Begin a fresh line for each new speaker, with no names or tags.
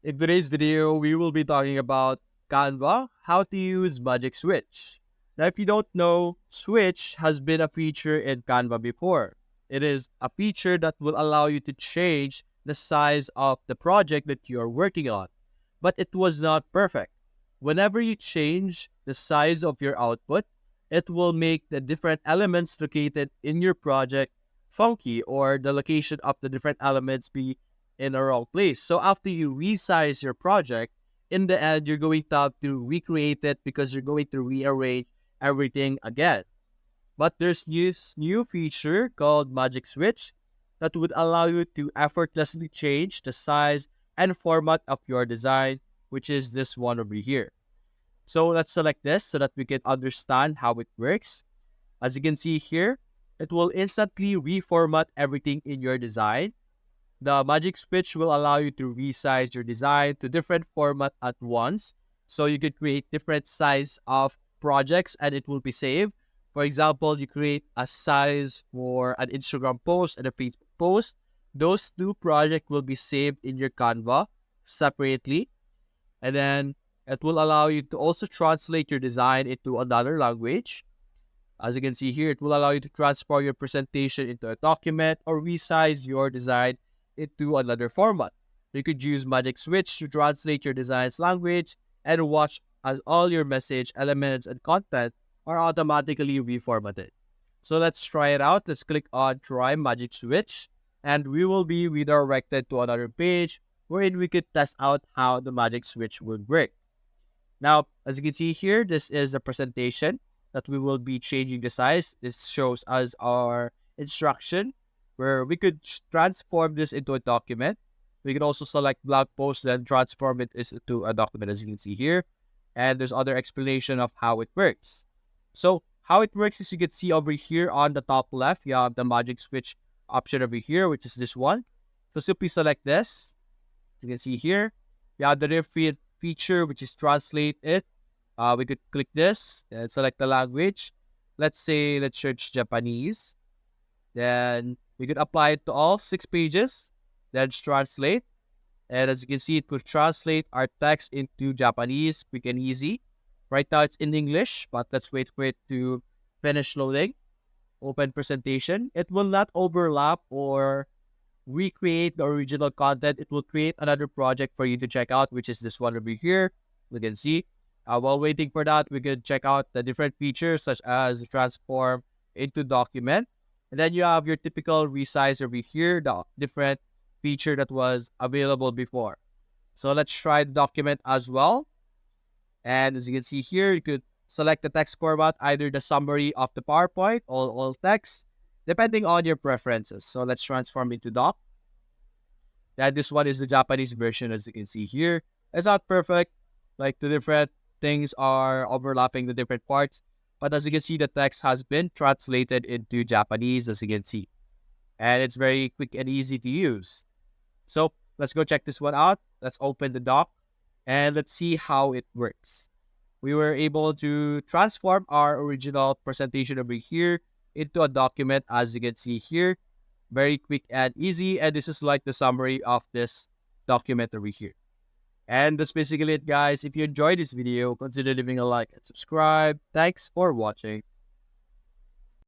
In today's video, we will be talking about Canva, how to use Magic Switch. Now, if you don't know, Switch has been a feature in Canva before. It is a feature that will allow you to change the size of the project that you're working on. But it was not perfect. Whenever you change the size of your output, it will make the different elements located in your project funky, or the location of the different elements be in a wrong place. So after you resize your project, in the end, you're going to have to recreate it because you're going to rearrange everything again. But there's this new feature called Magic Switch that would allow you to effortlessly change the size and format of your design, which is this one over here. So let's select this so that we can understand how it works. As you can see here, it will instantly reformat everything in your design. The Magic Switch will allow you to resize your design to different format at once. So you could create different size of projects and it will be saved. For example, you create a size for an Instagram post and a Facebook post. Those two projects will be saved in your Canva separately. And then it will allow you to also translate your design into another language. As you can see here, it will allow you to transfer your presentation into a document or resize your design into another format. You could use Magic Switch to translate your design's language and watch as all your message, elements, and content are automatically reformatted. So let's try it out. Let's click on Try Magic Switch and we will be redirected to another page wherein we could test out how the Magic Switch would work. Now, as you can see here, this is a presentation that we will be changing the size. This shows us our instruction where we could transform this into a document. We can also select blog post and transform it into a document, as you can see here. And there's other explanation of how it works. So how it works is you can see over here on the top left, you have the Magic Switch option over here, which is this one. So simply select this. You can see here, you have the different feature, which is translate it. We could click this and select the language. Let's say, let's search Japanese. Then we could apply it to all 6 pages. Then translate. And as you can see, it will translate our text into Japanese, quick and easy. Right now it's in English, but let's wait for it to finish loading. Open presentation. It will not overlap or recreate the original content. It will create another project for you to check out, which is this one over here. You can see. While waiting for that, we could check out the different features such as transform into document. And then you have your typical resize over here, the different feature that was available before. So let's try the document as well. And as you can see here, you could select the text format, either the summary of the PowerPoint or all text, depending on your preferences. So let's transform into doc. Then this one is the Japanese version, as you can see here. It's not perfect, like the different things are overlapping the different parts. But as you can see, the text has been translated into Japanese, as you can see. And it's very quick and easy to use. So let's go check this one out. Let's open the doc and let's see how it works. We were able to transform our original presentation over here into a document, as you can see here. Very quick and easy. And this is like the summary of this document over here. And that's basically it, guys. If you enjoyed this video, consider leaving a like and subscribe. Thanks for watching.